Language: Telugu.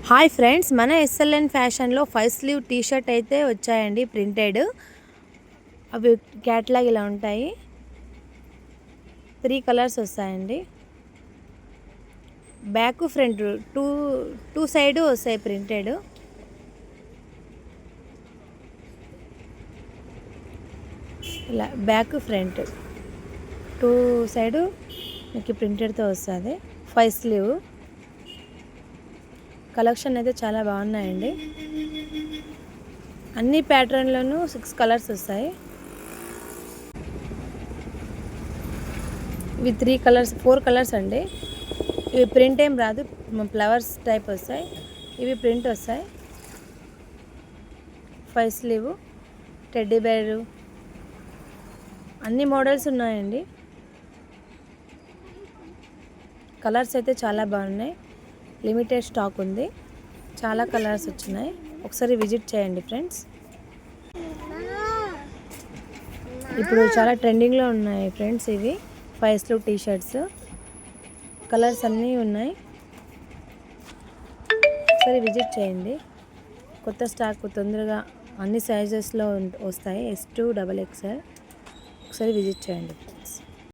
హాయ్ ఫ్రెండ్స్, మన ఎస్ఎల్ఎన్ ఫ్యాషన్లో 5 స్లీవ్ టీ షర్ట్ అయితే వచ్చాయండి. ప్రింటెడ్ అవి క్యాట్లాగ్ ఇలా ఉంటాయి. 3 కలర్స్ వస్తాయండి. బ్యాక్ ఫ్రంట్ టూ సైడ్ వస్తాయి ప్రింటెడ్. ఇలా బ్యాక్ ఫ్రంట్ 2 సైడ్ మీకు ప్రింటెడ్తో వస్తుంది. 5 స్లీవ్ కలెక్షన్ అయితే చాలా బాగున్నాయండి. అన్ని ప్యాటర్న్లోనూ 6 కలర్స్ వస్తాయి. ఇవి 3 కలర్స్ 4 కలర్స్ అండి. ఇవి ప్రింట్ ఏం రాదు, ఫ్లవర్స్ టైప్ వస్తాయి. ఇవి ప్రింట్ వస్తాయి. 5 స్లీవ్ టెడ్డీ బేరు అన్ని మోడల్స్ ఉన్నాయండి. కలర్స్ అయితే చాలా బాగున్నాయి. లిమిటెడ్ స్టాక్ ఉంది. చాలా కలర్స్ వచ్చినాయి. ఒకసారి విజిట్ చేయండి ఫ్రెండ్స్. ఇప్పుడు చాలా ట్రెండింగ్లో ఉన్నాయి ఫ్రెండ్స్. ఇవి 5 స్లీవ్ టీ షర్ట్స్ కలర్స్ అన్నీ ఉన్నాయి. ఒకసారి విజిట్ చేయండి. కొత్త స్టాక్ తొందరగా అన్ని సైజెస్లో వస్తాయి. S2 XXL. ఒకసారి విజిట్ చేయండి ఫ్రెండ్స్.